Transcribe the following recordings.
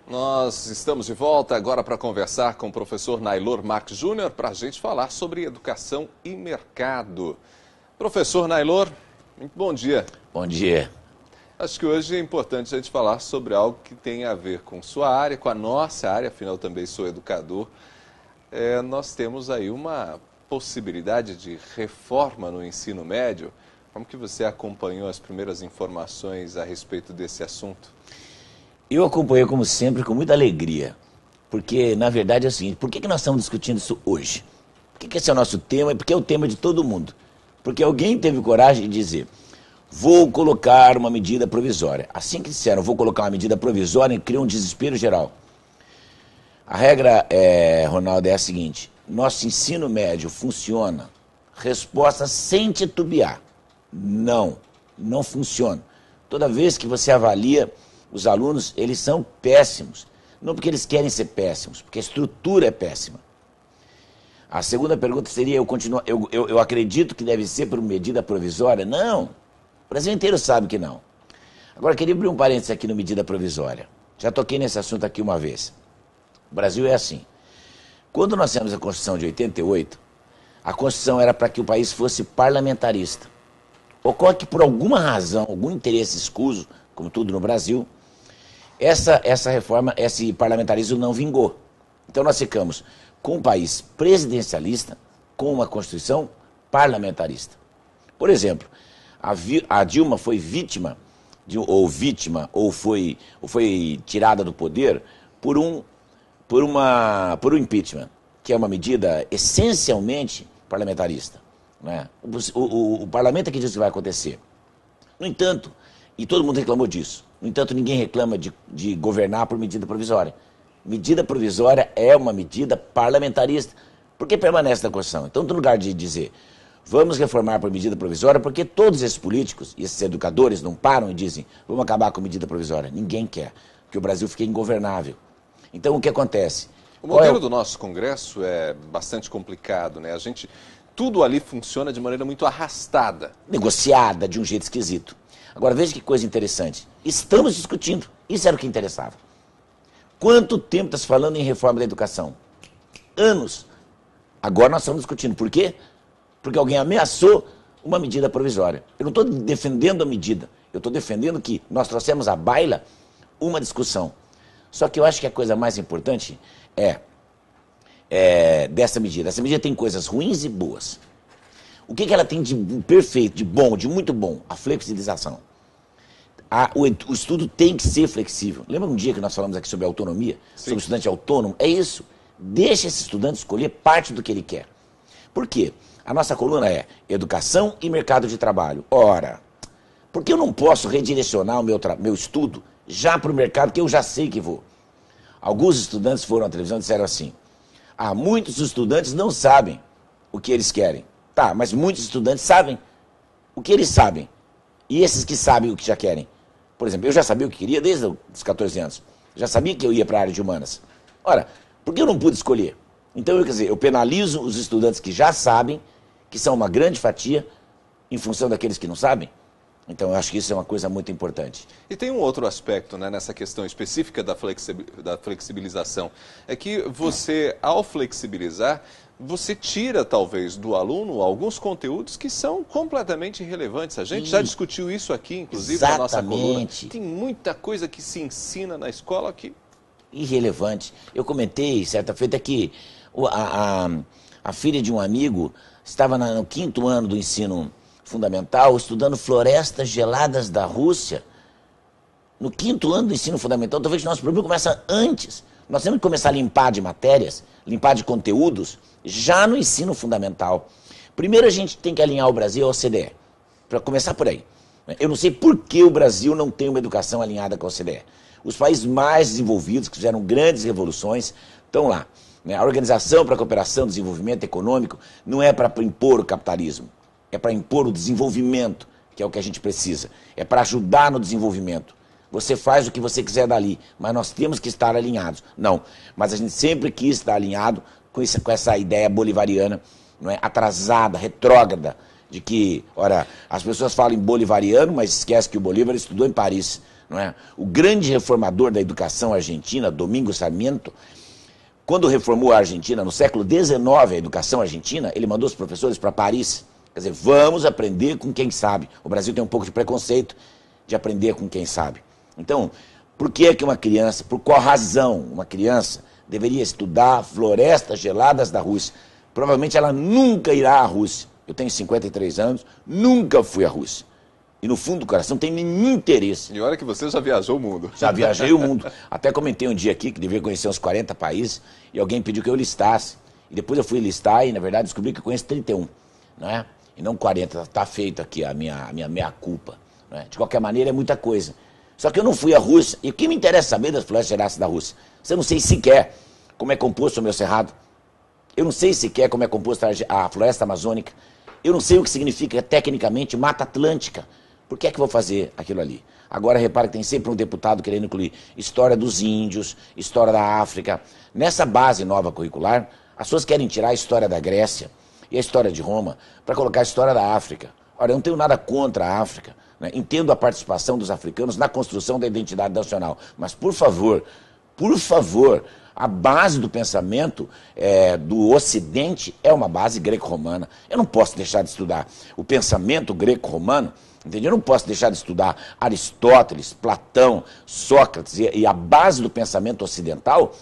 Nós estamos de volta agora para conversar com o professor Nailor Marques Júnior para a gente falar sobre educação e mercado. Professor Nailor, muito bom dia. Bom dia. Acho que hoje é importante a gente falar sobre algo que tem a ver com sua área, com a nossa área, afinal também sou educador. Nós temos aí uma possibilidade de reforma no ensino médio. Como que você acompanhou as primeiras informações a respeito desse assunto? Eu acompanhei, como sempre, com muita alegria, porque, na verdade, é o seguinte, por que nós estamos discutindo isso hoje? Por que esse é o nosso tema e porque é o tema de todo mundo? Porque alguém teve coragem de dizer, vou colocar uma medida provisória. Assim que disseram, vou colocar uma medida provisória, criou um desespero geral. A regra, Ronaldo, é a seguinte, nosso ensino médio funciona, resposta sem titubear, não funciona. Toda vez que você avalia, os alunos, eles são péssimos. Não porque eles querem ser péssimos, porque a estrutura é péssima. A segunda pergunta seria, eu acredito que deve ser por medida provisória? Não. O Brasil inteiro sabe que não. Agora, queria abrir um parênteses aqui no medida provisória. Já toquei nesse assunto aqui uma vez. O Brasil é assim. Quando nós temos a Constituição de 88, a Constituição era para que o país fosse parlamentarista. Ocorre que, por alguma razão, algum interesse escuso, como tudo no Brasil, essa reforma, esse parlamentarismo não vingou. Então nós ficamos com um país presidencialista, com uma Constituição parlamentarista. Por exemplo, a Dilma foi vítima, ou foi tirada do poder por um impeachment, que é uma medida essencialmente parlamentarista. Né? O parlamento é que diz o que vai acontecer. No entanto, e todo mundo reclamou disso. No entanto, ninguém reclama de governar por medida provisória. Medida provisória é uma medida parlamentarista, porque permanece na Constituição. Então, no lugar de dizer, vamos reformar por medida provisória, porque todos esses políticos e esses educadores não param e dizem, vamos acabar com medida provisória. Ninguém quer, que o Brasil fique ingovernável. Então, o que acontece? O modelo do nosso Congresso é bastante complicado, né? Tudo ali funciona de maneira muito arrastada. Negociada, de um jeito esquisito. Agora, veja que coisa interessante. Estamos discutindo. Isso era o que interessava. Quanto tempo está se falando em reforma da educação? Anos. Agora nós estamos discutindo. Por quê? Porque alguém ameaçou uma medida provisória. Eu não estou defendendo a medida. Eu estou defendendo que nós trouxemos à baila uma discussão. Só que eu acho que a coisa mais importante dessa medida. Essa medida tem coisas ruins e boas. O que ela tem de perfeito, de bom, de muito bom? A flexibilização. O estudo tem que ser flexível. Lembra um dia que nós falamos aqui sobre autonomia? Sim. Sobre o estudante autônomo? É isso. Deixa esse estudante escolher parte do que ele quer. Por quê? A nossa coluna é educação e mercado de trabalho. Ora, por que eu não posso redirecionar o meu estudo já para o mercado que eu já sei que vou? Alguns estudantes foram à televisão e disseram assim, muitos estudantes não sabem o que eles querem. Tá, mas muitos estudantes sabem o que eles sabem. E esses que sabem o que já querem? Por exemplo, eu já sabia o que queria desde os 14 anos. Já sabia que eu ia para a área de humanas. Ora, por que eu não pude escolher? Então, eu penalizo os estudantes que já sabem, que são uma grande fatia, em função daqueles que não sabem. Então, eu acho que isso é uma coisa muito importante. E tem um outro aspecto, né, nessa questão específica da flexibilização. É que você, ao flexibilizar, você tira, talvez, do aluno alguns conteúdos que são completamente irrelevantes. A gente já discutiu isso aqui, inclusive, na nossa coluna. Tem muita coisa que se ensina na escola que... Irrelevante. Eu comentei, certa feita, que a filha de um amigo estava no 5º ano do ensino fundamental, estudando florestas geladas da Rússia. No 5º ano do ensino fundamental, talvez nosso problema comece antes. Nós temos que começar a limpar de matérias, limpar de conteúdos, já no ensino fundamental. Primeiro a gente tem que alinhar o Brasil ao OCDE, para começar por aí. Eu não sei por que o Brasil não tem uma educação alinhada com a OCDE. Os países mais desenvolvidos, que fizeram grandes revoluções, estão lá. A Organização para a Cooperação e Desenvolvimento Econômico não é para impor o capitalismo, é para impor o desenvolvimento, que é o que a gente precisa. É para ajudar no desenvolvimento. Você faz o que você quiser dali, mas nós temos que estar alinhados. Não, mas a gente sempre quis estar alinhado com essa ideia bolivariana, não é? Atrasada, retrógrada, de que, ora, as pessoas falam em bolivariano, mas esquece que o Bolívar estudou em Paris, não é? O grande reformador da educação argentina, Domingos Sarmiento, quando reformou a Argentina, no século XIX, a educação argentina, ele mandou os professores para Paris. Quer dizer, vamos aprender com quem sabe. O Brasil tem um pouco de preconceito de aprender com quem sabe. Então, por que uma criança, por qual razão uma criança deveria estudar florestas geladas da Rússia? Provavelmente ela nunca irá à Rússia. Eu tenho 53 anos, nunca fui à Rússia. E no fundo do coração não tem nenhum interesse. E olha que você já viajou o mundo. Já viajei o mundo. Até comentei um dia aqui que devia conhecer uns 40 países e alguém pediu que eu listasse. E depois eu fui listar e, na verdade, descobri que eu conheço 31, não é? E não 40. Está feito aqui a minha culpa. Não é? De qualquer maneira, é muita coisa. Só que eu não fui à Rússia. E o que me interessa saber das florestas geladas da Rússia? Eu não sei sequer como é composto o meu cerrado. Eu não sei sequer como é composta a floresta amazônica. Eu não sei o que significa tecnicamente Mata Atlântica. Por que é que eu vou fazer aquilo ali? Agora, repara que tem sempre um deputado querendo incluir história dos índios, história da África. Nessa base nova curricular, as pessoas querem tirar a história da Grécia e a história de Roma para colocar a história da África. Ora, eu não tenho nada contra a África, né? Entendo a participação dos africanos na construção da identidade nacional. Mas, por favor, a base do pensamento do Ocidente é uma base greco-romana. Eu não posso deixar de estudar o pensamento greco-romano. Entendeu? Eu não posso deixar de estudar Aristóteles, Platão, Sócrates e a base do pensamento ocidental,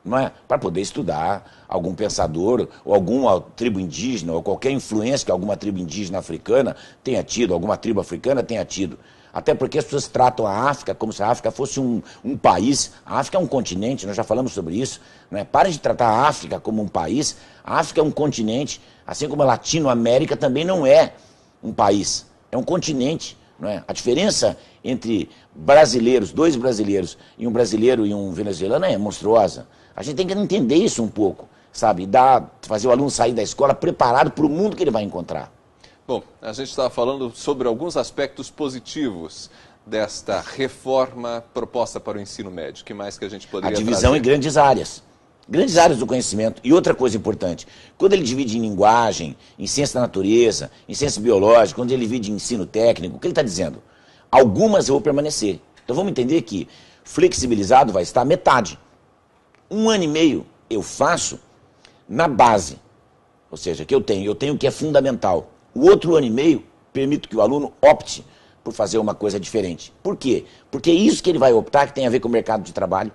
não é? Para poder estudar algum pensador ou alguma tribo indígena ou qualquer influência que alguma tribo indígena africana tenha tido, alguma tribo africana tenha tido. Até porque as pessoas tratam a África como se a África fosse um país. A África é um continente, nós já falamos sobre isso. Não é? Parem de tratar a África como um país. A África é um continente, assim como a Latinoamérica também não é um país. É um continente, não é? A diferença entre brasileiros, dois brasileiros, e um brasileiro e um venezuelano é monstruosa. A gente tem que entender isso um pouco, sabe? Fazer o aluno sair da escola preparado para o mundo que ele vai encontrar. Bom, a gente estava falando sobre alguns aspectos positivos desta reforma proposta para o ensino médio. O que mais que a gente poderia trazer? A divisão em grandes áreas do conhecimento. E outra coisa importante, quando ele divide em linguagem, em ciência da natureza, em ciência biológica, quando ele divide em ensino técnico, o que ele está dizendo? Algumas eu vou permanecer. Então vamos entender que flexibilizado vai estar metade. 1 ano e meio eu faço na base, ou seja, que eu tenho o que é fundamental. O outro ano e meio permito que o aluno opte por fazer uma coisa diferente. Por quê? Porque é isso que ele vai optar, que tem a ver com o mercado de trabalho.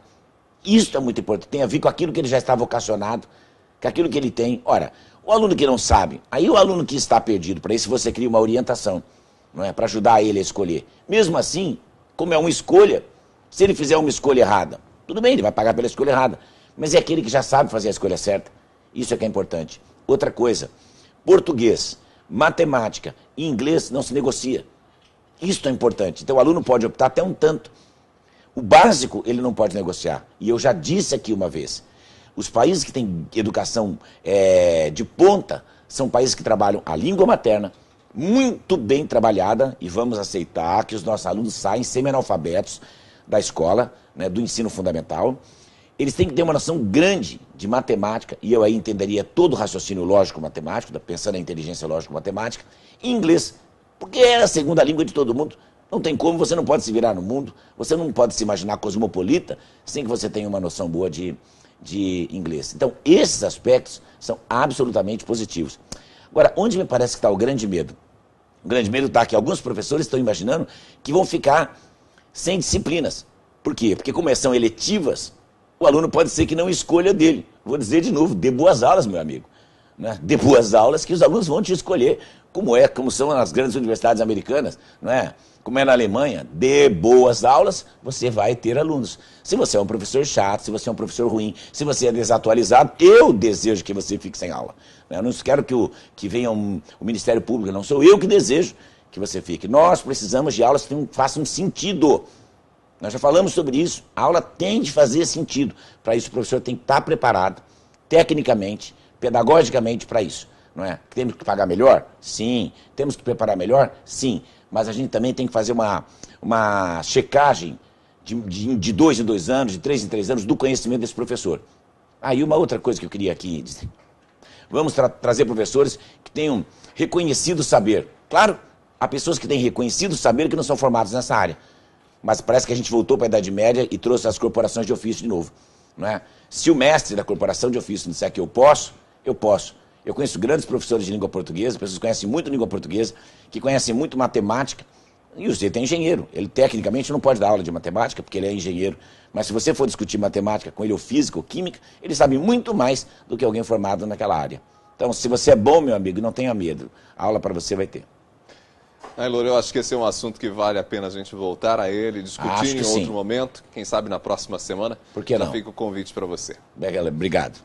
Isso é muito importante, tem a ver com aquilo que ele já está vocacionado, com aquilo que ele tem. Ora, o aluno que não sabe, aí o aluno que está perdido, para isso você cria uma orientação, não é? Para ajudar ele a escolher. Mesmo assim, como é uma escolha, se ele fizer uma escolha errada, tudo bem, ele vai pagar pela escolha errada, mas é aquele que já sabe fazer a escolha certa. Isso é que é importante. Outra coisa, português, matemática e inglês não se negocia. Isso é importante. Então o aluno pode optar até um tanto. O básico ele não pode negociar. E eu já disse aqui uma vez, os países que têm educação de ponta são países que trabalham a língua materna, muito bem trabalhada, e vamos aceitar que os nossos alunos saem semi-analfabetos da escola, né, do ensino fundamental. Eles têm que ter uma noção grande de matemática, e eu aí entenderia todo o raciocínio lógico-matemático, pensando na inteligência lógico-matemática, e inglês, porque é a segunda língua de todo mundo. Não tem como, você não pode se virar no mundo, você não pode se imaginar cosmopolita sem que você tenha uma noção boa de inglês. Então, esses aspectos são absolutamente positivos. Agora, onde me parece que está o grande medo? O grande medo está que alguns professores estão imaginando que vão ficar sem disciplinas. Por quê? Porque como são eletivas, o aluno pode ser que não escolha dele. Vou dizer de novo, dê boas aulas, meu amigo. Né? Dê boas aulas que os alunos vão te escolher, como são nas grandes universidades americanas, não é? Como é na Alemanha, dê boas aulas, você vai ter alunos. Se você é um professor chato, se você é um professor ruim, se você é desatualizado, eu desejo que você fique sem aula. Eu não quero que venha o Ministério Público, não sou eu que desejo que você fique. Nós precisamos de aulas que façam sentido. Nós já falamos sobre isso. A aula tem de fazer sentido. Para isso o professor tem que estar preparado, tecnicamente, pedagogicamente para isso. Não é? Temos que pagar melhor? Sim. Temos que preparar melhor? Sim. Mas a gente também tem que fazer uma checagem de 2 em 2 anos, de 3 em 3 anos, do conhecimento desse professor. E uma outra coisa que eu queria aqui dizer. Vamos trazer professores que tenham reconhecido saber. Claro, há pessoas que têm reconhecido saber que não são formados nessa área. Mas parece que a gente voltou para a Idade Média e trouxe as corporações de ofício de novo. Não é? Se o mestre da corporação de ofício disser que eu posso, eu posso. Eu conheço grandes professores de língua portuguesa, pessoas que conhecem muito língua portuguesa, que conhecem muito matemática, e o sujeito é engenheiro. Ele tecnicamente não pode dar aula de matemática, porque ele é engenheiro. Mas se você for discutir matemática com ele, ou física, ou química, ele sabe muito mais do que alguém formado naquela área. Então, se você é bom, meu amigo, não tenha medo. A aula para você vai ter. Nailor, eu acho que esse é um assunto que vale a pena a gente voltar a ele, discutir em outro momento, quem sabe na próxima semana. Por que não? Já fica o convite para você. Obrigado.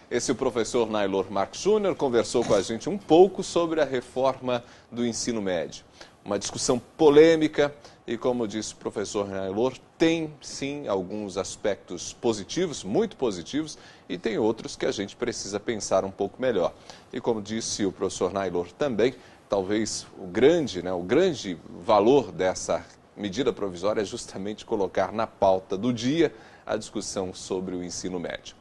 Esse é o professor Nailor Marques Júnior, conversou com a gente um pouco sobre a reforma do ensino médio. Uma discussão polêmica e, como disse o professor Nailor, tem sim alguns aspectos positivos, muito positivos, e tem outros que a gente precisa pensar um pouco melhor. E como disse o professor Nailor também, talvez o grande valor dessa medida provisória é justamente colocar na pauta do dia a discussão sobre o ensino médio.